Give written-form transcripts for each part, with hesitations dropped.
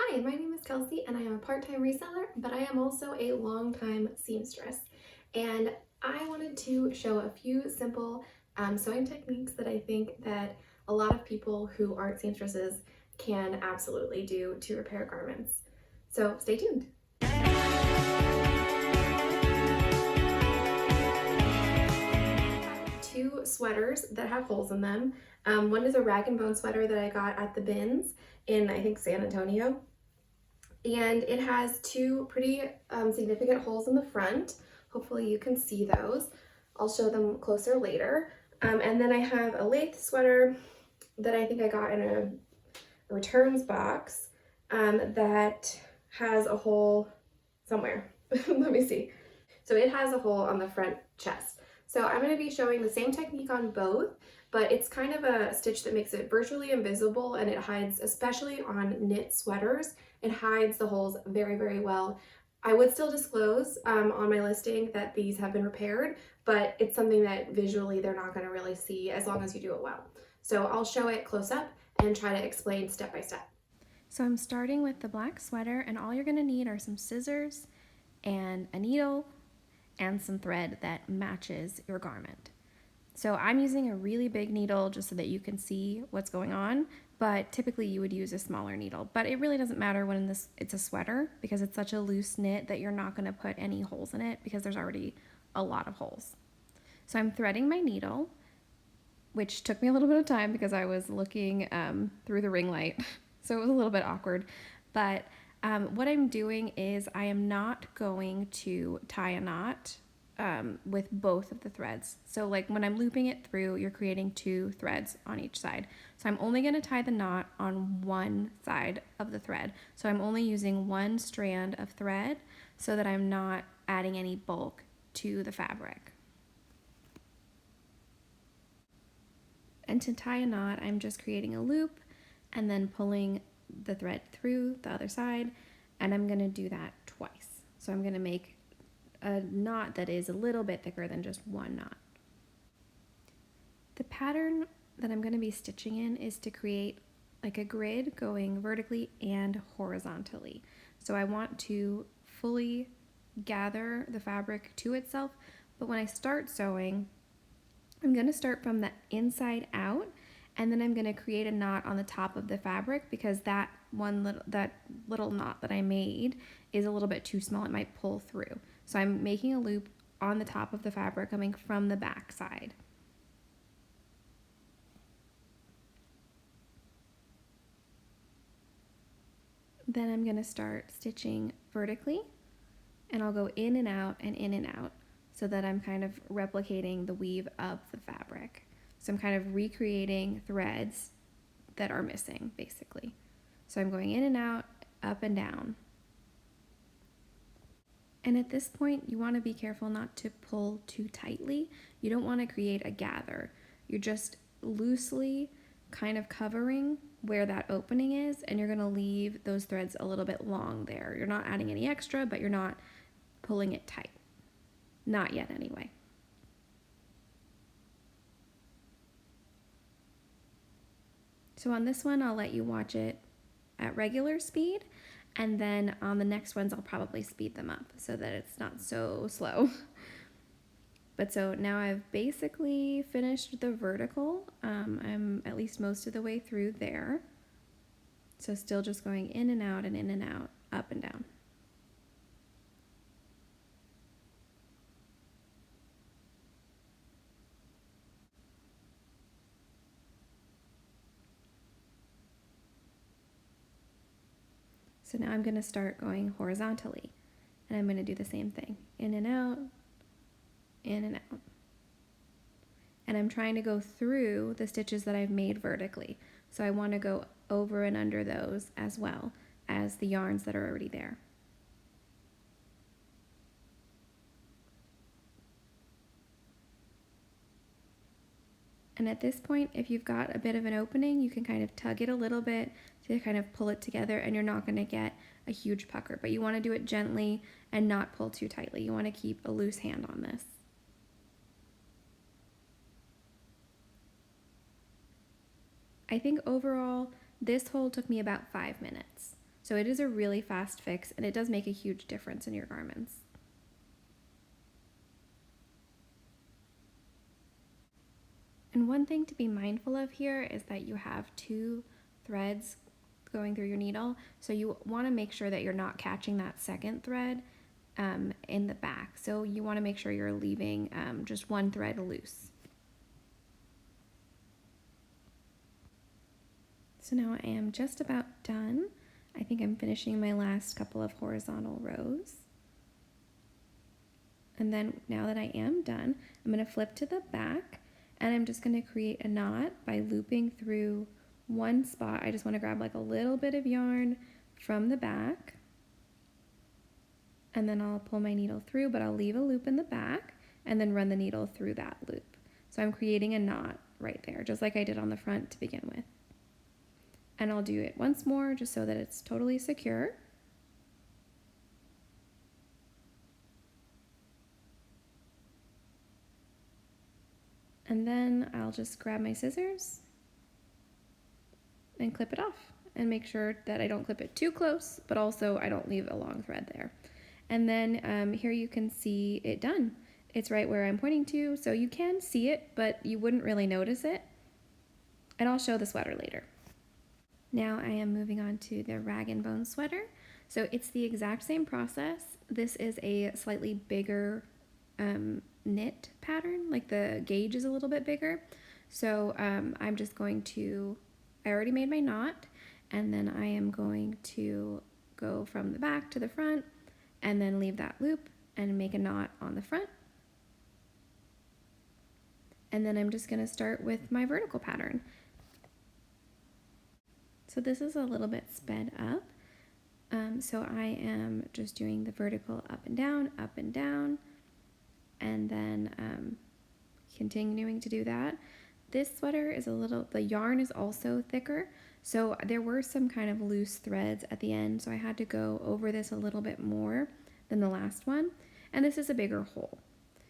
Hi, my name is Kelsey and I am a part-time reseller, but I am also a long-time seamstress. And I wanted to show a few simple sewing techniques that I think that a lot of people who aren't seamstresses can absolutely do to repair garments. So stay tuned. Two sweaters that have holes in them. One is a rag and bone sweater that I got at the bins in, I think, San Antonio. And it has two pretty significant holes in the front. Hopefully you can see those. I'll show them closer later. And then I have a lathe sweater that I think I got in a returns box that has a hole somewhere. Let me see. So it has a hole on the front chest. So I'm going to be showing the same technique on both, but it's kind of a stitch that makes it virtually invisible, and it hides, especially on knit sweaters, it hides the holes very, very well. I would still disclose on my listing that these have been repaired, but it's something that visually they're not going to really see as long as you do it well. So I'll show it close up and try to explain step by step. So I'm starting with the black sweater, and all you're going to need are some scissors and a needle and some thread that matches your garment. So I'm using a really big needle just so that you can see what's going on, but typically you would use a smaller needle. But it really doesn't matter when it's a sweater, because it's such a loose knit that you're not going to put any holes in it because there's already a lot of holes. So I'm threading my needle, which took me a little bit of time because I was looking through the ring light. So it was a little bit awkward. But what I'm doing is I am not going to tie a knot with both of the threads. So like when I'm looping it through, you're creating two threads on each side. So I'm only going to tie the knot on one side of the thread. So I'm only using one strand of thread so that I'm not adding any bulk to the fabric. And to tie a knot, I'm just creating a loop and then pulling the thread through the other side, and I'm going to do that twice. So I'm going to make a knot that is a little bit thicker than just one knot. The pattern that I'm going to be stitching in is to create like a grid going vertically and horizontally. So I want to fully gather the fabric to itself, but when I start sewing, I'm going to start from the inside out, and then I'm going to create a knot on the top of the fabric because that little knot that I made is a little bit too small. It might pull through. So I'm making a loop on the top of the fabric coming from the back side. Then I'm going to start stitching vertically, and I'll go in and out and in and out so that I'm kind of replicating the weave of the fabric. So I'm kind of recreating threads that are missing, basically. So I'm going in and out, up and down. And at this point, you want to be careful not to pull too tightly. You don't want to create a gather. You're just loosely kind of covering where that opening is, and you're going to leave those threads a little bit long there. You're not adding any extra, but you're not pulling it tight. Not yet, anyway. So on this one, I'll let you watch it at regular speed, and then on the next ones, I'll probably speed them up so that it's not so slow. But so now I've basically finished the vertical. I'm at least most of the way through there. So still just going in and out and in and out, up and down. So now I'm going to start going horizontally, and I'm going to do the same thing, in and out, in and out. And I'm trying to go through the stitches that I've made vertically. So I want to go over and under those as well as the yarns that are already there. And at this point, if you've got a bit of an opening, you can kind of tug it a little bit to kind of pull it together, and you're not going to get a huge pucker, but you want to do it gently and not pull too tightly. You want to keep a loose hand on this. I think overall, this hole took me about 5 minutes. So it is a really fast fix, and it does make a huge difference in your garments. And one thing to be mindful of here is that you have 2 threads going through your needle, so you want to make sure that you're not catching that second thread in the back. So you want to make sure you're leaving just 1 thread loose. So now I am just about done. I think I'm finishing my last couple of horizontal rows. And then now that I am done, I'm going to flip to the back, and I'm just going to create a knot by looping through one spot. I just want to grab like a little bit of yarn from the back, and then I'll pull my needle through, but I'll leave a loop in the back and then run the needle through that loop. So I'm creating a knot right there, just like I did on the front to begin with. And I'll do it once more just so that it's totally secure. And then I'll just grab my scissors and clip it off, and make sure that I don't clip it too close, but also I don't leave a long thread there. And then here you can see it done. It's right where I'm pointing to, so you can see it, but you wouldn't really notice it. And I'll show the sweater later. Now I am moving on to the rag and bone sweater. So it's the exact same process. This is a slightly bigger knit pattern, like the gauge is a little bit bigger. So I'm just going to, I already made my knot, and then I am going to go from the back to the front and then leave that loop and make a knot on the front. And then I'm just going to start with my vertical pattern. So this is a little bit sped up. So I am just doing the vertical up and down, and then continuing to do that. This sweater is the yarn is also thicker, so there were some kind of loose threads at the end, so I had to go over this a little bit more than the last one. And this is a bigger hole,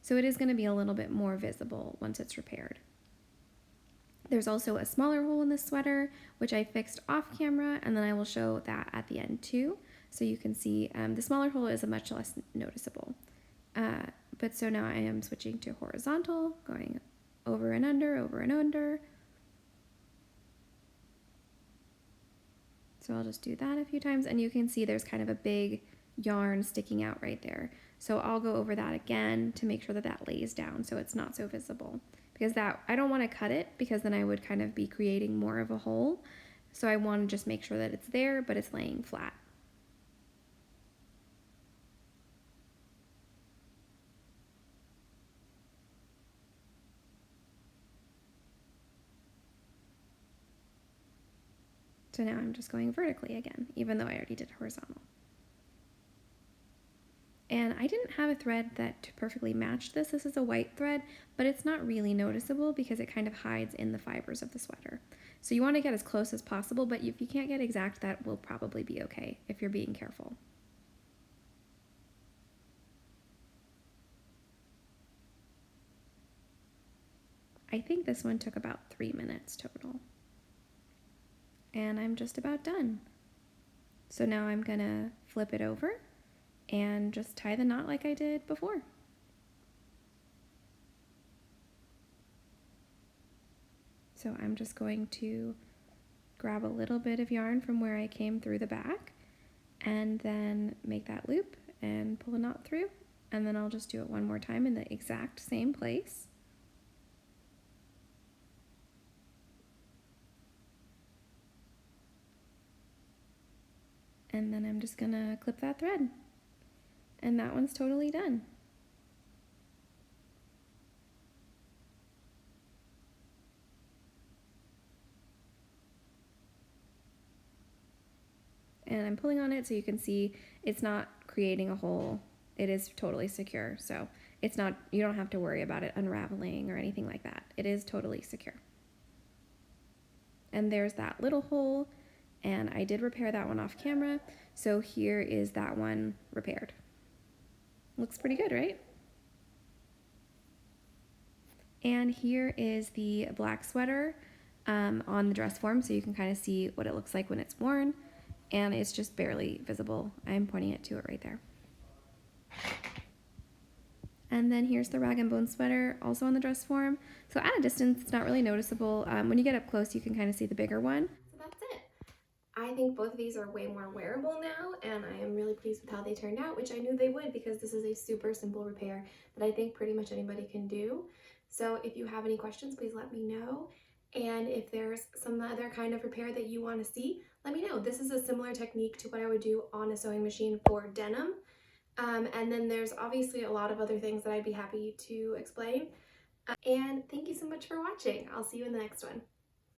so it is going to be a little bit more visible once it's repaired. There's also a smaller hole in this sweater, which I fixed off camera, and then I will show that at the end too. So you can see the smaller hole is much less noticeable. But so now I am switching to horizontal, going over and under, over and under. So I'll just do that a few times, and you can see there's kind of a big yarn sticking out right there. So I'll go over that again to make sure that that lays down so it's not so visible. Because that, I don't want to cut it, because then I would kind of be creating more of a hole. So I want to just make sure that it's there, but it's laying flat. So now I'm just going vertically again, even though I already did horizontal. And I didn't have a thread that perfectly matched this. This is a white thread, but it's not really noticeable because it kind of hides in the fibers of the sweater. So you want to get as close as possible, but if you can't get exact, that will probably be okay if you're being careful. I think this one took about 3 minutes total. And I'm just about done. So now I'm gonna flip it over and just tie the knot like I did before. So I'm just going to grab a little bit of yarn from where I came through the back and then make that loop and pull a knot through, and then I'll just do it one more time in the exact same place. And then I'm just gonna clip that thread. And that one's totally done. And I'm pulling on it so you can see it's not creating a hole. It is totally secure, so it's not, you don't have to worry about it unraveling or anything like that. It is totally secure. And there's that little hole, and I did repair that one off camera, so here is that one repaired. Looks pretty good, right? And here is the black sweater on the dress form, so you can kind of see what it looks like when it's worn. and it's just barely visible. I'm pointing it to it right there. And then here's the rag and bone sweater, also on the dress form. So at a distance, it's not really noticeable. When you get up close, you can kind of see the bigger one. So that's it. I think both of these are way more wearable now, and I am really pleased with how they turned out, which I knew they would because this is a super simple repair that I think pretty much anybody can do. So if you have any questions, please let me know. And if there's some other kind of repair that you want to see, let me know. This is a similar technique to what I would do on a sewing machine for denim. And then there's obviously a lot of other things that I'd be happy to explain. And thank you so much for watching. I'll see you in the next one.